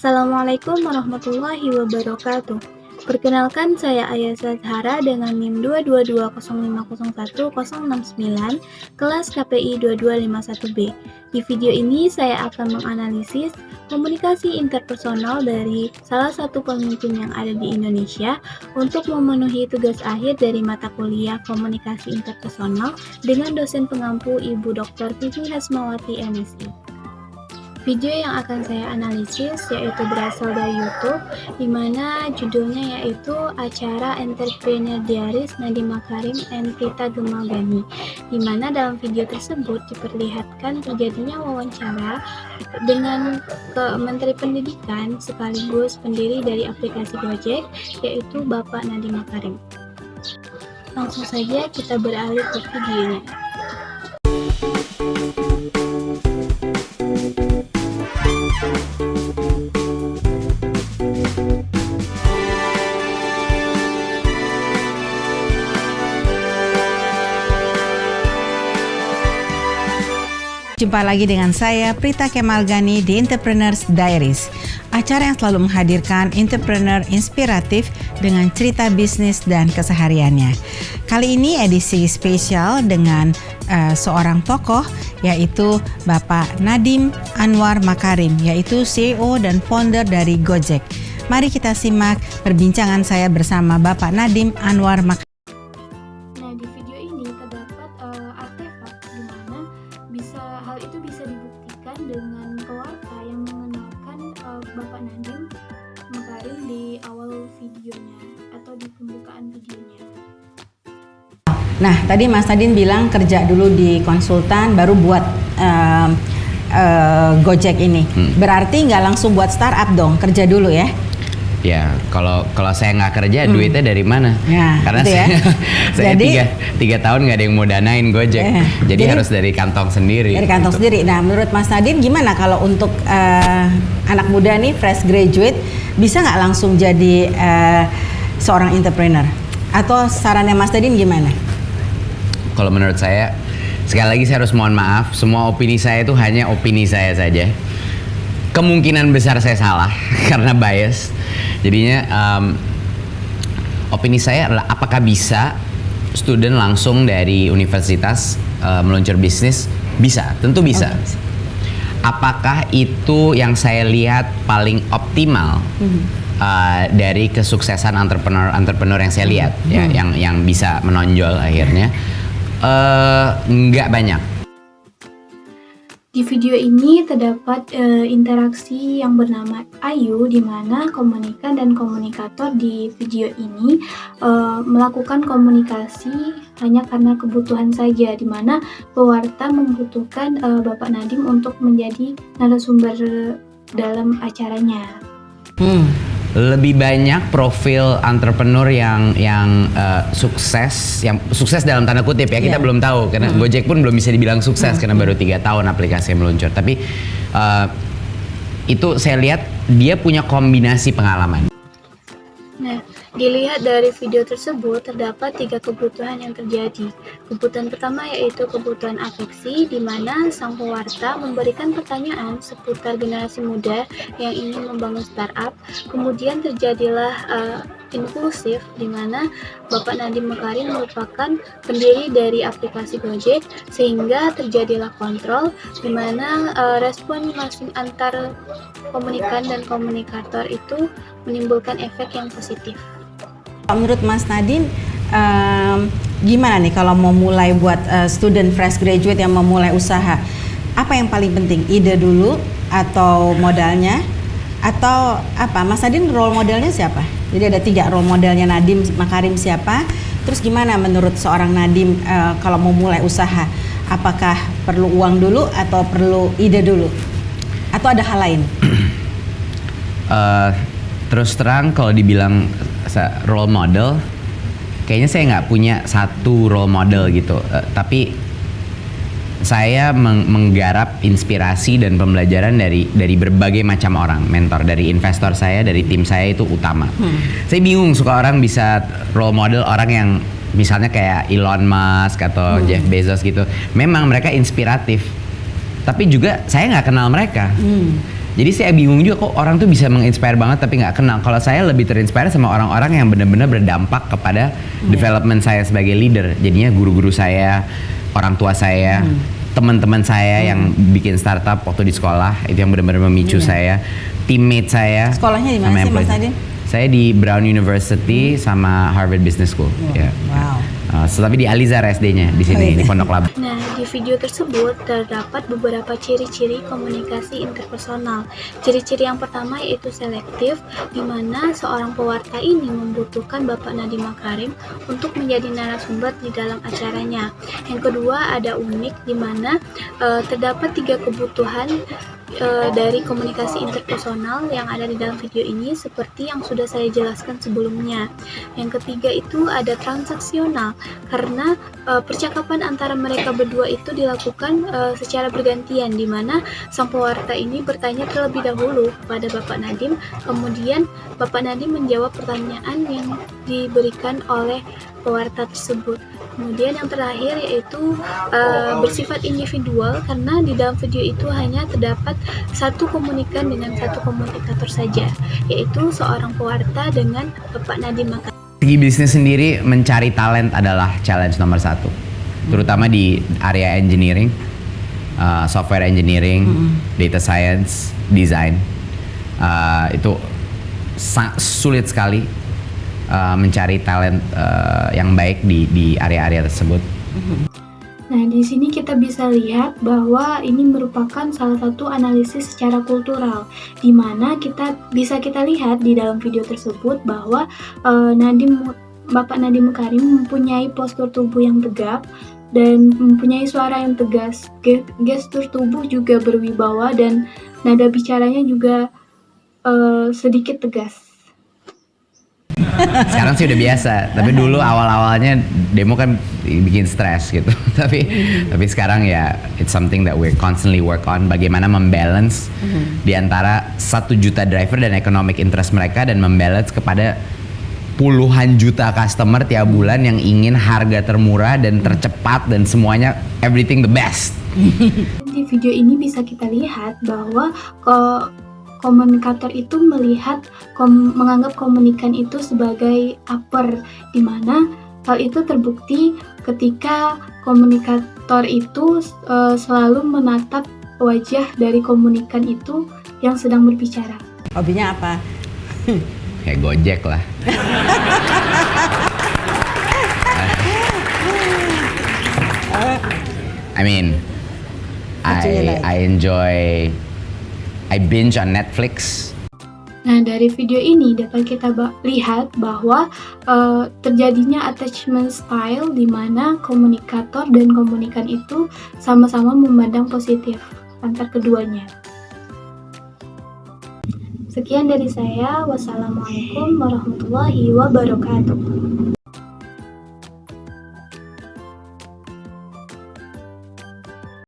Assalamualaikum warahmatullahi wabarakatuh. Perkenalkan, saya Ayasa Zahra dengan NIM 22205010069, kelas KPI 2251B. Di video ini saya akan menganalisis komunikasi interpersonal dari salah satu pemimpin yang ada di Indonesia untuk memenuhi tugas akhir dari mata kuliah komunikasi interpersonal dengan dosen pengampu Ibu Dr. Vivi Hasmawati, MSI. Video yang akan saya analisis yaitu berasal dari YouTube, di mana judulnya yaitu acara Entrepreneur Diaries Nadiem Makarim and Prita Gemalgani, di mana dalam video tersebut diperlihatkan terjadinya wawancara dengan Menteri Pendidikan sekaligus pendiri dari aplikasi Gojek, yaitu Bapak Nadiem Makarim. Langsung saja kita beralih ke videonya. Jumpa lagi dengan saya, Prita Gemalgani di Entrepreneurs Diaries, acara yang selalu menghadirkan entrepreneur inspiratif dengan cerita bisnis dan kesehariannya. Kali ini edisi spesial dengan seorang tokoh, yaitu Bapak Nadiem Anwar Makarim, yaitu CEO dan founder dari Gojek. Mari kita simak perbincangan saya bersama Bapak Nadiem Anwar Makarim. Hal itu bisa dibuktikan dengan pewarta yang mengenalkan Bapak Nadiem Makarim di awal videonya atau di pembukaan videonya. Nah, tadi Mas Nadiem bilang kerja dulu di konsultan, baru buat Gojek ini. Berarti nggak langsung buat startup dong, kerja dulu ya? Ya, kalau saya nggak kerja, duitnya dari mana? Ya, karena gitu ya. saya Jadi, tiga tahun nggak ada yang mau danain Gojek, jadi harus dari kantong sendiri. Dari kantong sendiri. Nah, menurut Mas Nadiem gimana kalau untuk anak muda nih, fresh graduate, bisa nggak langsung jadi seorang entrepreneur? Atau sarannya Mas Nadiem gimana? Kalau menurut saya, sekali lagi saya harus mohon maaf, semua opini saya itu hanya opini saya saja. Kemungkinan besar saya salah karena bias. Jadinya opini saya adalah apakah bisa student langsung dari universitas meluncur bisnis? Bisa, tentu bisa. Apakah itu yang saya lihat paling optimal dari kesuksesan entrepreneur yang saya lihat, ya, yang bisa menonjol akhirnya? Nggak banyak. Di video ini terdapat interaksi yang bernama Ayu, di mana komunikan dan komunikator di video ini melakukan komunikasi hanya karena kebutuhan saja, di mana pewarta membutuhkan Bapak Nadiem untuk menjadi narasumber dalam acaranya. Lebih banyak profil entrepreneur yang sukses dalam tanda kutip ya, kita belum tahu karena Gojek pun belum bisa dibilang sukses karena baru 3 tahun aplikasi meluncur. Tapi itu saya lihat dia punya kombinasi pengalaman. Nah, dilihat dari video tersebut terdapat 3 kebutuhan yang terjadi. Kebutuhan pertama yaitu kebutuhan afeksi, di mana sang pewarta memberikan pertanyaan seputar generasi muda yang ingin membangun startup. Kemudian terjadilah inklusif, di mana Bapak Nadiem Makarim merupakan pendiri dari aplikasi Gojek, sehingga terjadilah kontrol, di mana respon masing antar komunikan dan komunikator itu menimbulkan efek yang positif. Menurut Mas Nadiem, gimana nih kalau mau mulai buat student fresh graduate yang mau mulai usaha? Apa yang paling penting? Ide dulu atau modalnya? Atau apa? Mas Nadiem role modelnya siapa? Jadi ada 3 role modelnya Nadiem Makarim siapa? Terus gimana menurut seorang Nadiem kalau mau mulai usaha? Apakah perlu uang dulu atau perlu ide dulu? Atau ada hal lain? Terus terang kalau dibilang role model, kayaknya saya nggak punya satu role model gitu. Tapi saya menggarap inspirasi dan pembelajaran dari berbagai macam orang, mentor, dari investor saya, dari tim saya itu utama. Saya bingung suka orang bisa role model orang yang misalnya kayak Elon Musk atau Jeff Bezos gitu. Memang mereka inspiratif, tapi juga saya nggak kenal mereka. Jadi saya bingung juga kok orang tuh bisa menginspire banget tapi nggak kenal. Kalau saya lebih terinspire sama orang-orang yang benar-benar berdampak kepada development saya sebagai leader. Jadinya guru-guru saya, orang tua saya, teman-teman saya yang bikin startup waktu di sekolah, itu yang benar-benar memicu saya. Teammate saya. Sekolahnya di mana sama sih Mas employees. Nadiem? Saya di Brown University sama Harvard Business School. Ya. Wow. Tapi di Alizar SD-nya di sini di Pondok Labu. Nah, di video tersebut terdapat beberapa ciri-ciri komunikasi interpersonal. Ciri-ciri yang pertama yaitu selektif, di mana seorang pewarta ini membutuhkan Bapak Nadiem Makarim untuk menjadi narasumber di dalam acaranya. Yang kedua ada unik, di mana terdapat 3 kebutuhan dari komunikasi interpersonal yang ada di dalam video ini seperti yang sudah saya jelaskan sebelumnya. Yang ketiga itu ada transaksional, karena percakapan antara mereka berdua itu dilakukan secara bergantian, di mana sang pewarta ini bertanya terlebih dahulu kepada Bapak Nadiem, kemudian Bapak Nadiem menjawab pertanyaan yang diberikan oleh pewarta tersebut. Kemudian yang terakhir yaitu bersifat individual, karena di dalam video itu hanya terdapat satu komunikan dengan satu komunikator saja, yaitu seorang pewarta dengan Bapak Nadiem Makarim. Segi bisnis sendiri, mencari talent adalah challenge nomor 1, terutama di area engineering, software engineering, data science, design. Itu sulit sekali mencari talent yang baik di area-area tersebut. Nah, di sini kita bisa lihat bahwa ini merupakan salah satu analisis secara kultural, di mana kita lihat di dalam video tersebut bahwa Bapak Nadiem Makarim mempunyai postur tubuh yang tegap dan mempunyai suara yang tegas. Gestur tubuh juga berwibawa dan nada bicaranya juga sedikit tegas. Sekarang sih udah biasa, tapi dulu awal-awalnya demo kan bikin stres gitu. tapi sekarang ya it's something that we're constantly work on, bagaimana membalance di antara 1 juta driver dan economic interest mereka, dan membalance kepada puluhan juta customer tiap bulan yang ingin harga termurah dan tercepat dan semuanya everything the best. Di video ini bisa kita lihat bahwa komunikator itu menganggap komunikan itu sebagai upper, di mana hal itu terbukti ketika komunikator itu selalu menatap wajah dari komunikan itu yang sedang berbicara. Hobinya apa? Kayak Gojek lah. I mean, I binge on Netflix. Nah, dari video ini dapat kita lihat bahwa terjadinya attachment style, di mana komunikator dan komunikan itu sama-sama memandang positif antar keduanya. Sekian dari saya. Wassalamualaikum warahmatullahi wabarakatuh.